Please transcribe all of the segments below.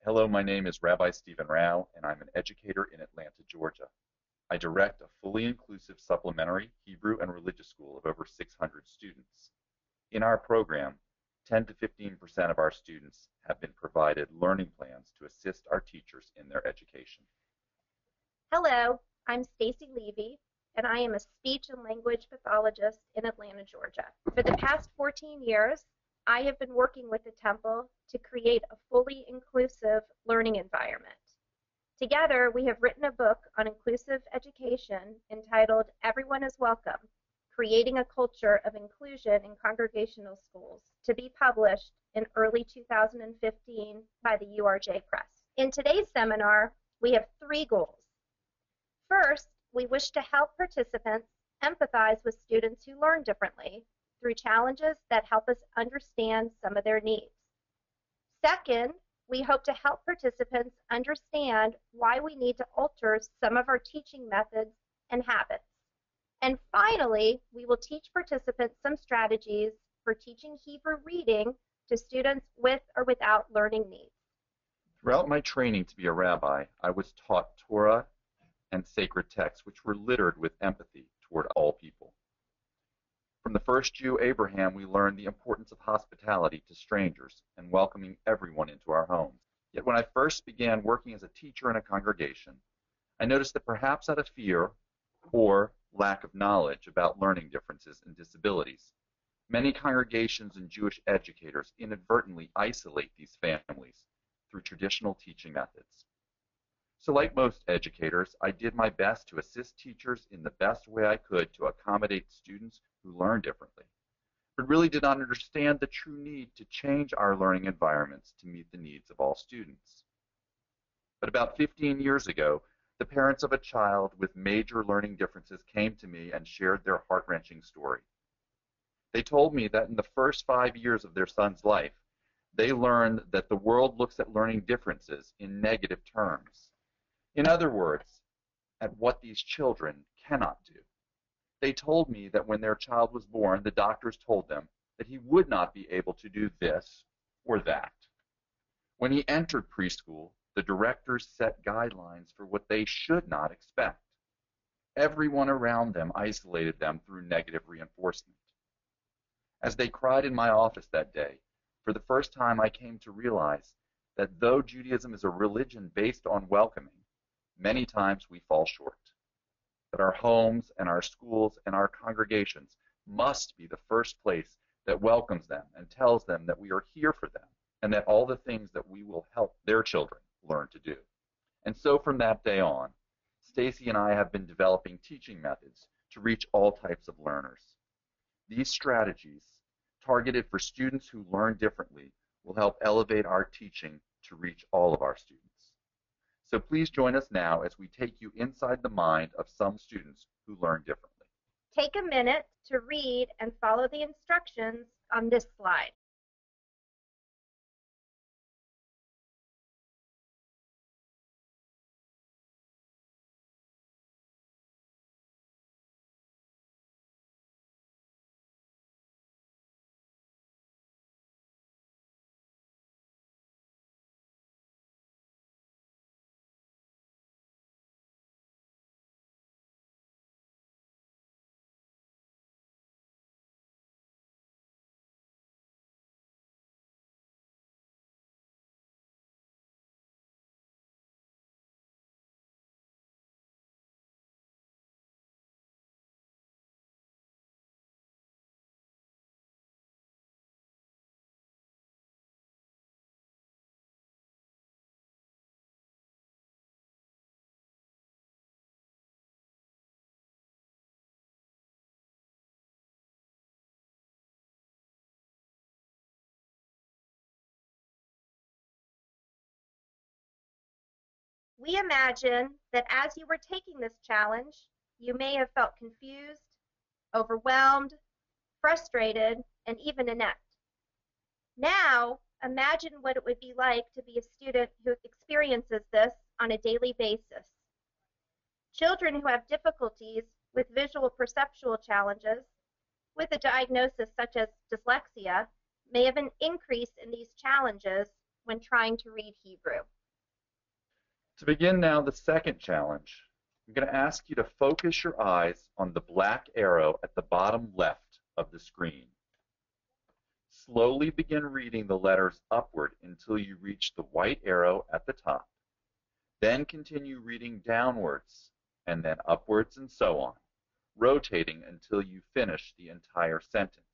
Hello, my name is Rabbi Stephen Rao, and I'm an educator in Atlanta, Georgia. I direct a fully inclusive supplementary Hebrew and religious school of over 600 students. In our program, 10 to 15% of our students have been provided learning plans to assist our teachers in their education. Hello, I'm Stacy Levy, and I am a speech and language pathologist in Atlanta, Georgia. For the past 14 years, I have been working with the Temple to create a fully inclusive learning environment. Together, we have written a book on inclusive education entitled Everyone is Welcome, Creating a Culture of Inclusion in Congregational Schools, to be published in early 2015 by the URJ Press. In today's seminar, we have 3 goals. First, we wish to help participants empathize with students who learn differently through challenges that help us understand some of their needs. Second, we hope to help participants understand why we need to alter some of our teaching methods and habits. And finally, we will teach participants some strategies for teaching Hebrew reading to students with or without learning needs. Throughout my training to be a rabbi, I was taught Torah and sacred texts, which were littered with empathy toward all people. From the first Jew, Abraham, we learned the importance of hospitality to strangers and welcoming everyone into our homes. Yet when I first began working as a teacher in a congregation, I noticed that perhaps out of fear or lack of knowledge about learning differences and disabilities, many congregations and Jewish educators inadvertently isolate these families through traditional teaching methods. So like most educators, I did my best to assist teachers in the best way I could to accommodate students who learn differently, but really did not understand the true need to change our learning environments to meet the needs of all students. But about 15 years ago, the parents of a child with major learning differences came to me and shared their heart-wrenching story. They told me that in the first 5 years of their son's life, they learned that the world looks at learning differences in negative terms. In other words, at what these children cannot do. They told me that when their child was born, the doctors told them that he would not be able to do this or that. When he entered preschool, the directors set guidelines for what they should not expect. Everyone around them isolated them through negative reinforcement. As they cried in my office that day, for the first time I came to realize that though Judaism is a religion based on welcoming, many times we fall short. That our homes and our schools and our congregations must be the first place that welcomes them and tells them that we are here for them and that all the things that we will help their children learn to do. And so from that day on, Stacy and I have been developing teaching methods to reach all types of learners. These strategies, targeted for students who learn differently, will help elevate our teaching to reach all of our students. So please join us now as we take you inside the mind of some students who learn differently. Take a minute to read and follow the instructions on this slide. We imagine that as you were taking this challenge, you may have felt confused, overwhelmed, frustrated, and even inept. Now, imagine what it would be like to be a student who experiences this on a daily basis. Children who have difficulties with visual perceptual challenges, with a diagnosis such as dyslexia, may have an increase in these challenges when trying to read Hebrew. To begin now the second challenge, I'm going to ask you to focus your eyes on the black arrow at the bottom left of the screen. Slowly begin reading the letters upward until you reach the white arrow at the top. Then continue reading downwards and then upwards and so on, rotating until you finish the entire sentence.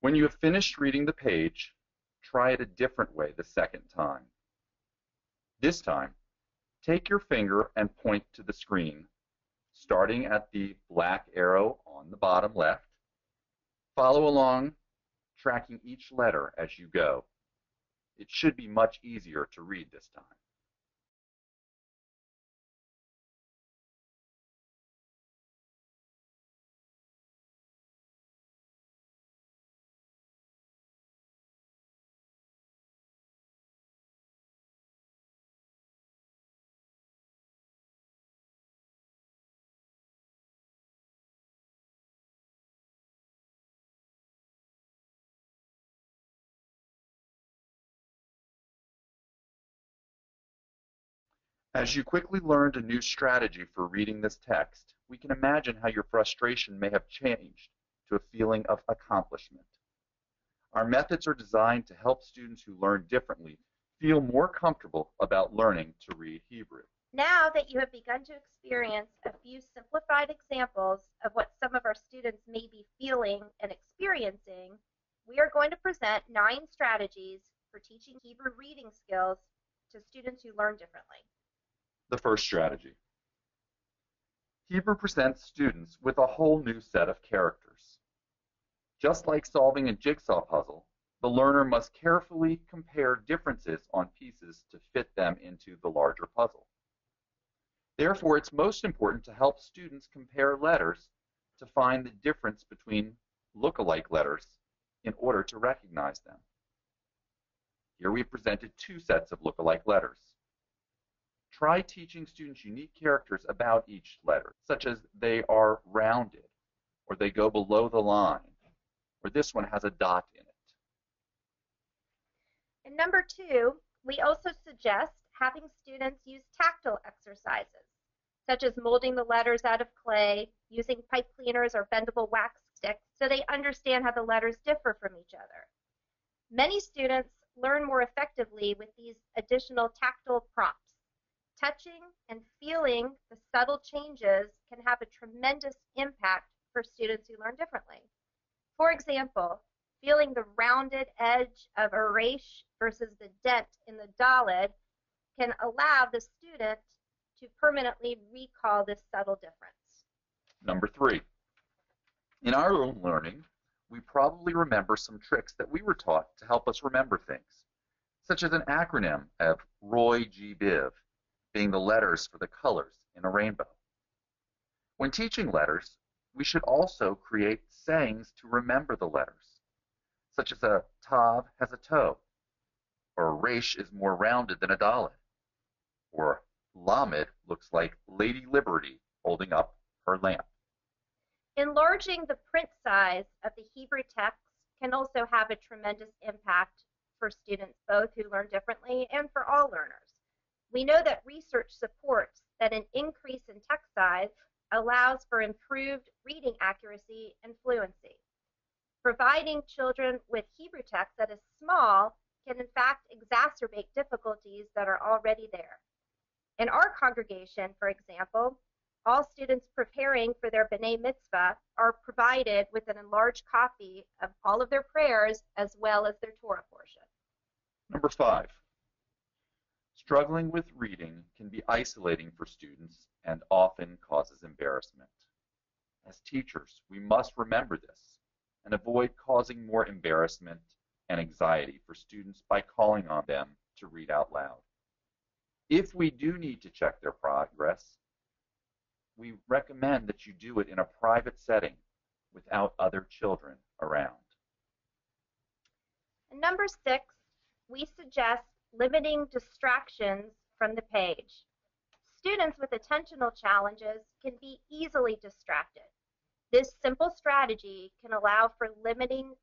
When you have finished reading the page, try it a different way the second time. This time, take your finger and point to the screen, starting at the black arrow on the bottom left. Follow along, tracking each letter as you go. It should be much easier to read this time. As you quickly learned a new strategy for reading this text, we can imagine how your frustration may have changed to a feeling of accomplishment. Our methods are designed to help students who learn differently feel more comfortable about learning to read Hebrew. Now that you have begun to experience a few simplified examples of what some of our students may be feeling and experiencing, we are going to present 9 strategies for teaching Hebrew reading skills to students who learn differently. The first strategy. Hebrew presents students with a whole new set of characters. Just like solving a jigsaw puzzle, the learner must carefully compare differences on pieces to fit them into the larger puzzle. Therefore, it's most important to help students compare letters to find the difference between look-alike letters in order to recognize them. Here we presented 2 sets of look-alike letters. Try teaching students unique characters about each letter, such as they are rounded, or they go below the line, or this one has a dot in it. And number 2, we also suggest having students use tactile exercises, such as molding the letters out of clay, using pipe cleaners or bendable wax sticks, so they understand how the letters differ from each other. Many students learn more effectively with these additional tactile prompts. Touching and feeling the subtle changes can have a tremendous impact for students who learn differently. For example, feeling the rounded edge of a resh versus the dent in the daled can allow the student to permanently recall this subtle difference. Number 3. In our own learning, we probably remember some tricks that we were taught to help us remember things, such as an acronym of Roy G. Biv, being the letters for the colors in a rainbow. When teaching letters, we should also create sayings to remember the letters, such as a tav has a toe, or a resh is more rounded than a dalet, or lamed looks like Lady Liberty holding up her lamp. Enlarging the print size of the Hebrew text can also have a tremendous impact for students both who learn differently and for all learners. We know that research supports that an increase in text size allows for improved reading accuracy and fluency. Providing children with Hebrew text that is small can in fact exacerbate difficulties that are already there. In our congregation, for example, all students preparing for their B'nai Mitzvah are provided with an enlarged copy of all of their prayers as well as their Torah portion. Number 5. Struggling with reading can be isolating for students and often causes embarrassment. As teachers, we must remember this and avoid causing more embarrassment and anxiety for students by calling on them to read out loud. If we do need to check their progress, we recommend that you do it in a private setting without other children around. And number 6, we suggest limiting distractions from the page. Students with attentional challenges can be easily distracted. This simple strategy can allow for limiting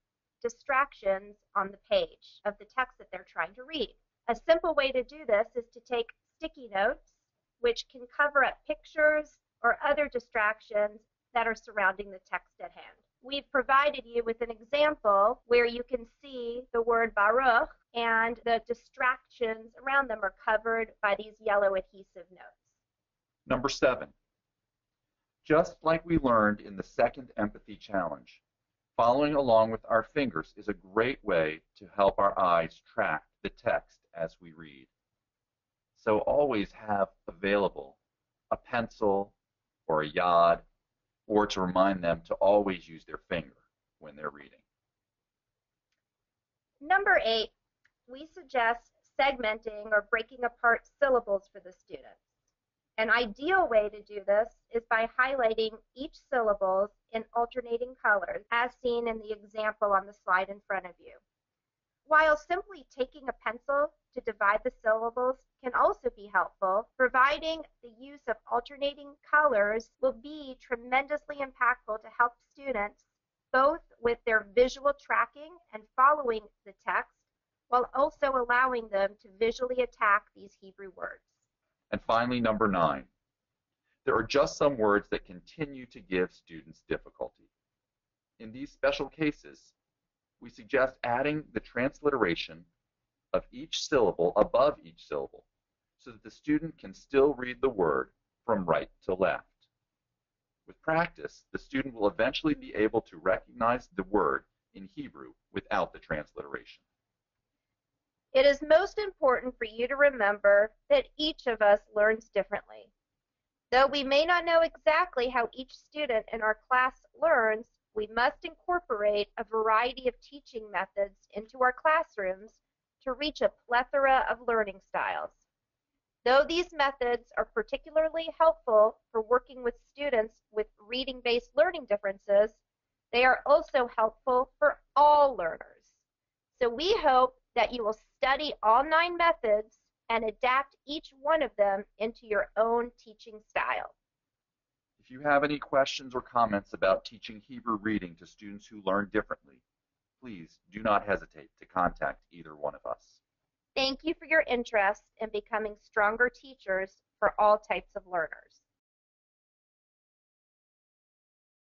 distractions on the page of the text that they're trying to read. A simple way to do this is to take sticky notes, which can cover up pictures or other distractions that are surrounding the text at hand. We've provided you with an example where you can see the word Baruch and the distractions around them are covered by these yellow adhesive notes. Number 7. Just like we learned in the second empathy challenge, following along with our fingers is a great way to help our eyes track the text as we read. So always have available a pencil or a yod, or to remind them to always use their finger when they're reading. Number 8, we suggest segmenting or breaking apart syllables for the students. An ideal way to do this is by highlighting each syllable in alternating colors, as seen in the example on the slide in front of you. While simply taking a pencil to divide the syllables can also be helpful, providing the use of alternating colors will be tremendously impactful to help students both with their visual tracking and following the text, while also allowing them to visually attack these Hebrew words. And finally, number 9. There are just some words that continue to give students difficulty. In these special cases, we suggest adding the transliteration of each syllable above each syllable so that the student can still read the word from right to left. With practice, the student will eventually be able to recognize the word in Hebrew without the transliteration. It is most important for you to remember that each of us learns differently. Though we may not know exactly how each student in our class learns, we must incorporate a variety of teaching methods into our classrooms to reach a plethora of learning styles. Though these methods are particularly helpful for working with students with reading-based learning differences, they are also helpful for all learners. So we hope that you will study all 9 methods and adapt each one of them into your own teaching style. If you have any questions or comments about teaching Hebrew reading to students who learn differently, please do not hesitate to contact either one of us. Thank you for your interest in becoming stronger teachers for all types of learners.